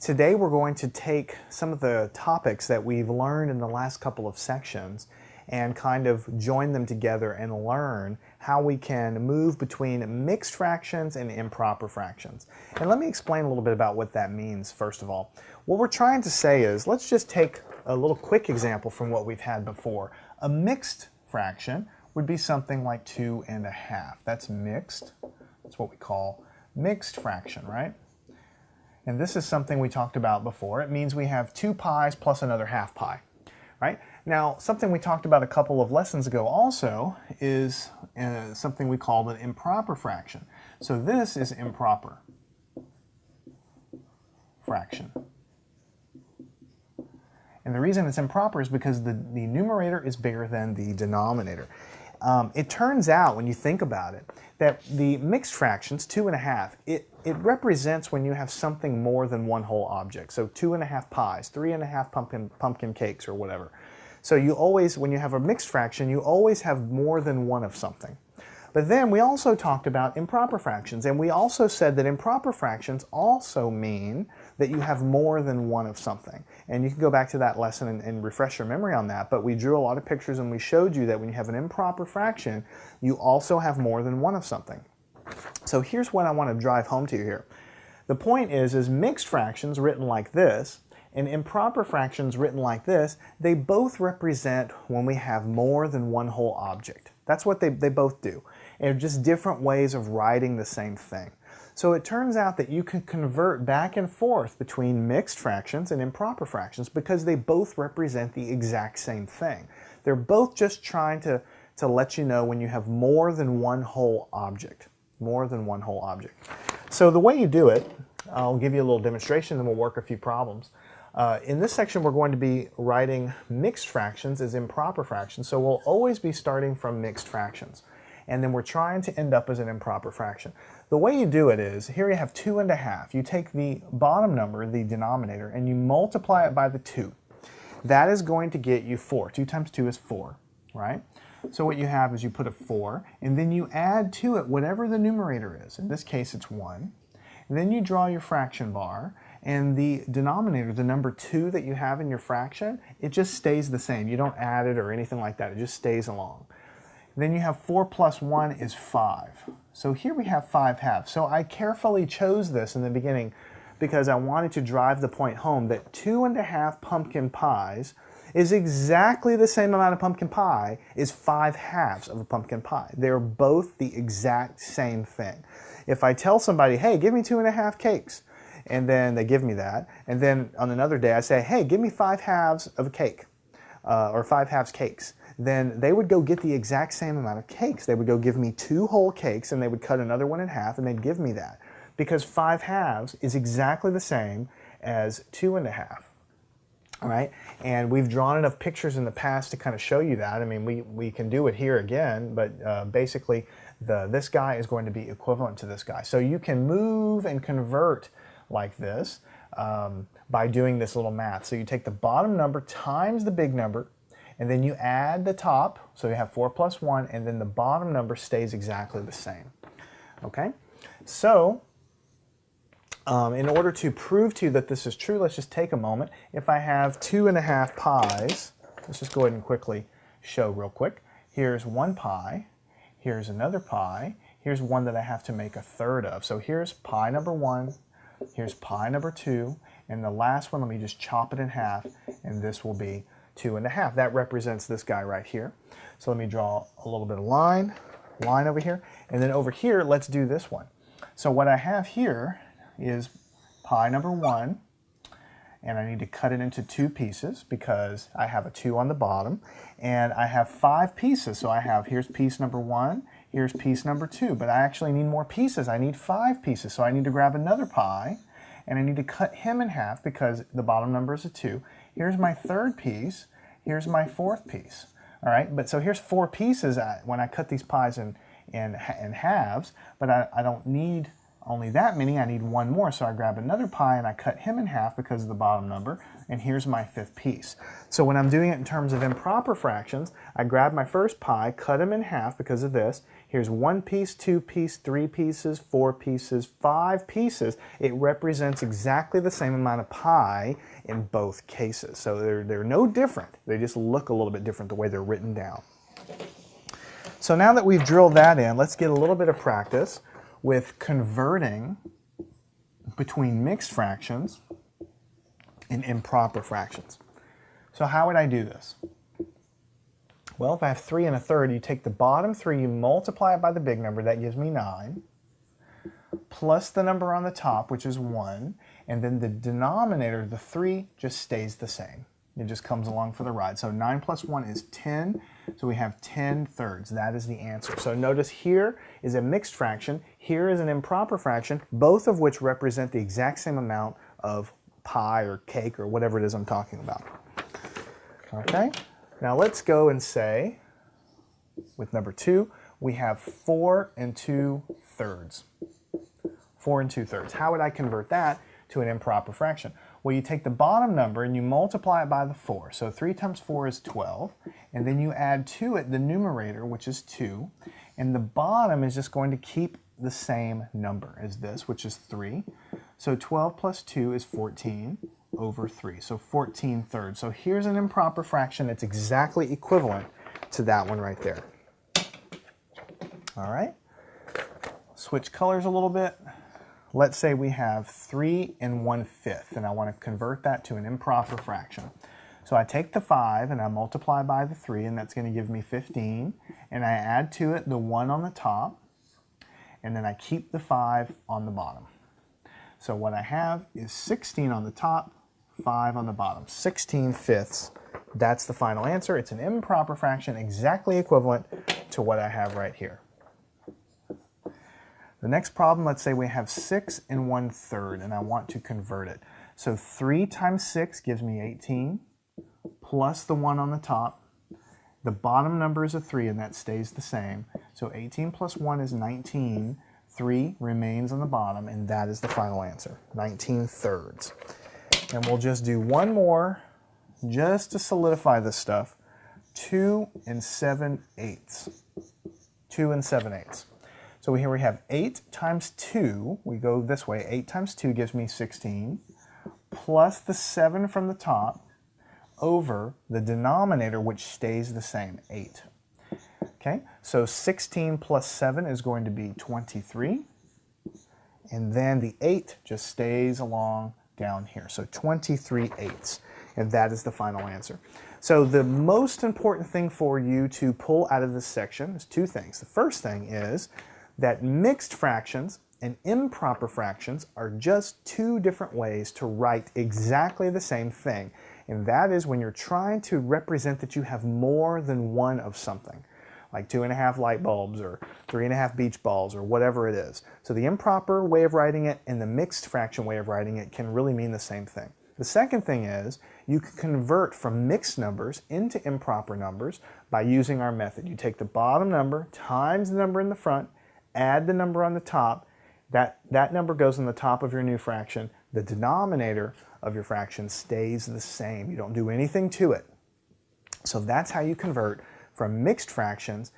Today we're going to take some of the topics that we've learned in the last couple of sections and kind of join them together and learn how we can move between mixed fractions and improper fractions. And let me explain a little bit about what that means first of all. What we're trying to say is, let's just take a little quick example from what we've had before. A mixed fraction would be something like 2.5. That's mixed. That's what we call mixed fraction, right? And this is something we talked about before. It means we have 2 pi's plus another half pi, right? Now, something we talked about a couple of lessons ago also is something we call an improper fraction. So this is improper fraction. And the reason it's improper is because the numerator is bigger than the denominator. It turns out, when you think about it, that the mixed fractions, 2.5, it represents when you have something more than one whole object. So 2.5 pies, 3.5 pumpkin cakes, or whatever. So you always, when you have a mixed fraction, you always have more than one of something. But then we also talked about improper fractions, and we also said that improper fractions also mean that you have more than one of something. And you can go back to that lesson and refresh your memory on that, but we drew a lot of pictures and we showed you that when you have an improper fraction, you also have more than one of something. So here's what I want to drive home to you here. The point is mixed fractions written like this and improper fractions written like this, they both represent when we have more than one whole object. That's what they both do. And they're just different ways of writing the same thing. So it turns out that you can convert back and forth between mixed fractions and improper fractions because they both represent the exact same thing. They're both just trying to let you know when you have more than one whole object. More than one whole object. So the way you do it, I'll give you a little demonstration, then we'll work a few problems. In this section, we're going to be writing mixed fractions as improper fractions, so we'll always be starting from mixed fractions. And then we're trying to end up as an improper fraction. The way you do it is, here you have 2.5. You take the bottom number, the denominator, and you multiply it by the 2. That is going to get you 4. 2 times 2 is 4, right? So what you have is you put a 4, and then you add to it whatever the numerator is. In this case, it's 1. And then you draw your fraction bar, and the denominator, the number 2 that you have in your fraction, it just stays the same. You don't add it or anything like that. It just stays along. Then you have 4 plus 1 is 5. So here we have 5 halves. So I carefully chose this in the beginning because I wanted to drive the point home that 2.5 pumpkin pies is exactly the same amount of pumpkin pie as 5 halves of a pumpkin pie. They're both the exact same thing. If I tell somebody, hey, give me 2.5 cakes, and then they give me that, and then on another day I say, hey, give me 5 halves of a cake, or 5 halves cakes, then they would go get the exact same amount of cakes. They would go give me 2 whole cakes, and they would cut another one in half, and they'd give me that. Because 5 halves is exactly the same as 2.5. All right? And we've drawn enough pictures in the past to kind of show you that. I mean, we can do it here again, but basically this guy is going to be equivalent to this guy. So you can move and convert like this by doing this little math. So you take the bottom number times the big number, and then you add the top, so you have 4 plus 1, and then the bottom number stays exactly the same. Okay? So, in order to prove to you that this is true, let's just take a moment. If I have 2.5 pies, let's just go ahead and quickly show real quick. Here's 1 pie, here's another pie, here's one that I have to make a third of. So here's pie number 1, here's pie number 2, and the last one, let me just chop it in half, and this will be 2.5. That represents this guy right here. So let me draw a little bit of line over here, and then over here, let's do this one. So what I have here is pie number 1, and I need to cut it into 2 pieces because I have a 2 on the bottom, and I have 5 pieces. So I have, here's piece number 1, here's piece number 2, but I actually need more pieces. I need 5 pieces, so I need to grab another pie, and I need to cut him in half because the bottom number is a 2. Here's my 3rd piece, here's my 4th piece. All right, but so here's 4 pieces when I cut these pies in halves, but I don't need only that many, I need 1 more, so I grab another pie and I cut him in half because of the bottom number, and here's my 5th piece. So when I'm doing it in terms of improper fractions, I grab my first pie, cut him in half because of this, Here's 1 piece, 2 pieces, 3 pieces, 4 pieces, 5 pieces. It represents exactly the same amount of pi in both cases. So they're no different. They just look a little bit different the way they're written down. So now that we've drilled that in, let's get a little bit of practice with converting between mixed fractions and improper fractions. So how would I do this? Well, if I have 3 1/3, you take the bottom 3, you multiply it by the big number, that gives me 9, plus the number on the top, which is 1, and then the denominator, the 3, just stays the same. It just comes along for the ride. So 9 plus 1 is 10, so we have 10/3. That is the answer. So notice here is a mixed fraction, here is an improper fraction, both of which represent the exact same amount of pie or cake or whatever it is I'm talking about. Okay? Now let's go and say, with number 2, we have 4 2/3. 4 2/3. How would I convert that to an improper fraction? Well, you take the bottom number and you multiply it by the 4. So 3 times 4 is 12. And then you add to it the numerator, which is 2. And the bottom is just going to keep the same number as this, which is 3. So 12 plus 2 is 14 over 3. So 14/3. So here's an improper fraction that's exactly equivalent to that one right there. All right. Switch colors a little bit. Let's say we have 3 1/5, and I want to convert that to an improper fraction. So I take the 5 and I multiply by the 3, and that's going to give me 15. And I add to it the 1 on the top, and then I keep the 5 on the bottom. So what I have is 16 on the top, 5 on the bottom. 16/5. That's the final answer. It's an improper fraction exactly equivalent to what I have right here. The next problem, let's say we have 6 1/3 and I want to convert it. So 3 times 6 gives me 18 plus the 1 on the top. The bottom number is a 3 and that stays the same. So 18 plus 1 is 19. 3 remains on the bottom and that is the final answer, 19/3. And we'll just do one more just to solidify this stuff. 2 7/8. 2 7/8. So here we have 8 times 2, we go this way, 8 times 2 gives me 16, plus the 7 from the top over the denominator, which stays the same, 8. Okay, so 16 plus 7 is going to be 23, and then the 8 just stays along down here, so 23/8, and that is the final answer. So the most important thing for you to pull out of this section is 2 things. The first thing is that mixed fractions and improper fractions are just 2 different ways to write exactly the same thing. And that is when you're trying to represent that you have more than one of something, like 2.5 light bulbs or 3.5 beach balls or whatever it is. So the improper way of writing it and the mixed fraction way of writing it can really mean the same thing. The second thing is you can convert from mixed numbers into improper numbers by using our method. You take the bottom number times the number in the front, add the number on the top, that number goes on the top of your new fraction. The denominator of your fraction stays the same. You don't do anything to it. So that's how you convert from mixed fractions